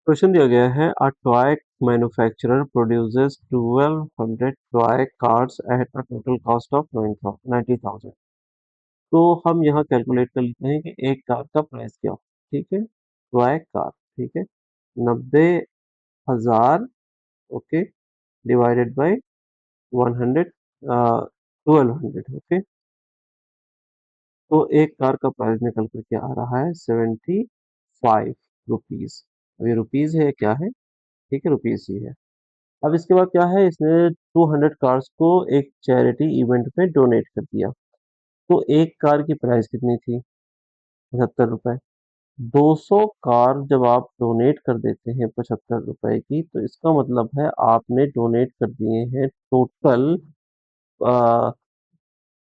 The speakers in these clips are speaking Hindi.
क्वेश्चन दिया गया है a toy manufacturer produces 1200 toy cars at a total cost of 90,000। तो हम यहाँ कैलकुलेट कर लेते हैं कि एक कार का प्राइस क्या हो। ठीक है, टॉय कार। ठीक है, 90,000, ओके, डिवाइडेड बाय 100, 1200। ओके, तो एक कार का प्राइस निकल करके आ रहा है 75 रुपीज। अब ये रुपीज है क्या है? ठीक है, रुपीज ही है। अब इसके बाद क्या है, इसने 200 कार्स को एक चैरिटी इवेंट में डोनेट कर दिया। तो एक कार की प्राइस कितनी थी? 75 रुपए। 200 कार जब आप डोनेट कर देते हैं 75 रुपए की, तो इसका मतलब है आपने डोनेट कर दिए हैं टोटल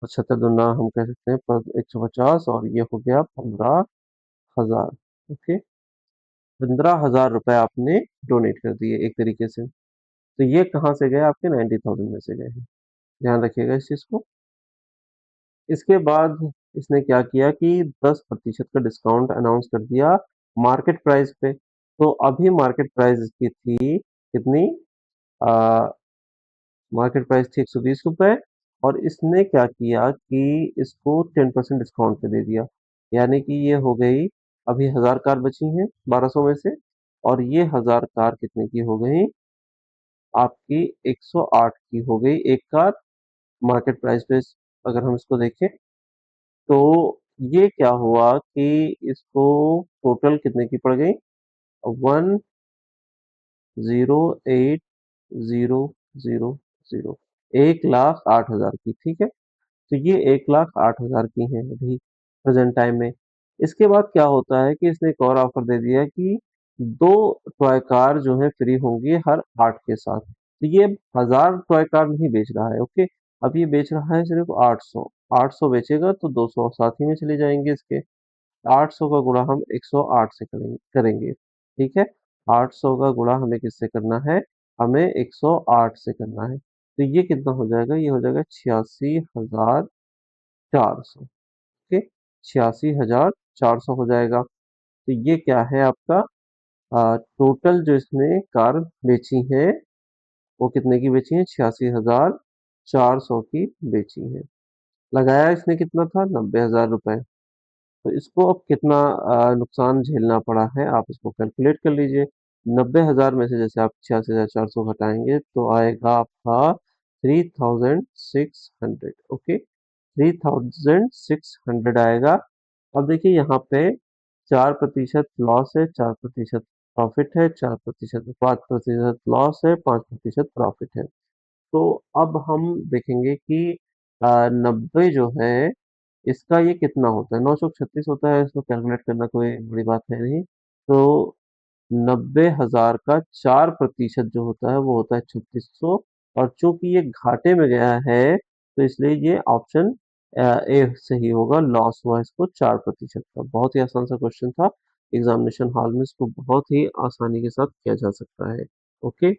75 दुना हम कह सकते हैं 150, और ये हो गया 15,000। ओके, 15,000 रुपए आपने डोनेट कर दिए एक तरीके से। तो ये कहाँ से गए? आपके 90,000 में से गए हैं। ध्यान रखिएगा इस चीज को। इसके बाद इसने क्या किया कि 10% का डिस्काउंट अनाउंस कर दिया मार्केट प्राइस पे। तो अभी मार्केट प्राइस इसकी थी कितनी? आ, मार्केट प्राइस थी 120 रुपए, और इसने क्या किया कि इसको 10% डिस्काउंट पे दे दिया। यानी कि ये हो गई, अभी 1000 कार बची हैं 1200 में से, और ये 1000 कार कितने की हो गई? आपकी 108 की हो गई एक कार मार्केट प्राइस पे। अगर हम इसको देखें तो ये क्या हुआ कि इसको टोटल कितने की पड़ गई? 108,000, 1,08,000 की। ठीक है, तो ये 1,08,000 की है अभी प्रेजेंट टाइम में। इसके बाद क्या होता है कि इसने एक और ऑफर दे दिया कि दो टॉय कार जो है फ्री होंगी हर 8 के साथ। तो ये 1000 टॉय कार नहीं बेच रहा है। ओके, अब ये बेच रहा है सिर्फ 800। 800 बेचेगा तो 200 साथ ही में चले जाएंगे इसके। 800 का गुणा हम 108 से करेंगे। ठीक है, 800 का गुणा हमें किससे करना है? हमें 108 से करना है। तो ये कितना हो जाएगा? ये हो जाएगा 86,400। ओके, 86,400 हो जाएगा। तो ये क्या है आपका? टोटल जो इसने कार बेची है वो कितने की बेची है? 86,400 की बेची है। लगाया इसने कितना था? 90,000 रुपए। तो इसको अब कितना नुकसान झेलना पड़ा है, आप इसको कैलकुलेट कर लीजिए। 90,000 में से जैसे आप 86,400 घटाएंगे तो आएगा आपका 3,600। ओके, 3,600 आएगा। अब देखिए यहाँ पे 4% लॉस है, 4% प्रॉफिट है, 4%, 5% लॉस है, 5% प्रॉफिट है। तो अब हम देखेंगे कि 90 जो है इसका ये कितना होता है? 936 होता है। इसको कैलकुलेट करना कोई बड़ी बात है नहीं। तो 90,000 का 4% जो होता है वो होता है 3600, और चूंकि ये घाटे में गया है तो इसलिए ये ऑप्शन ए सही होगा। लॉस हुआ इसको 4% का। बहुत ही आसान सा क्वेश्चन था, एग्जामिनेशन हॉल में इसको बहुत ही आसानी के साथ किया जा सकता है। ओके।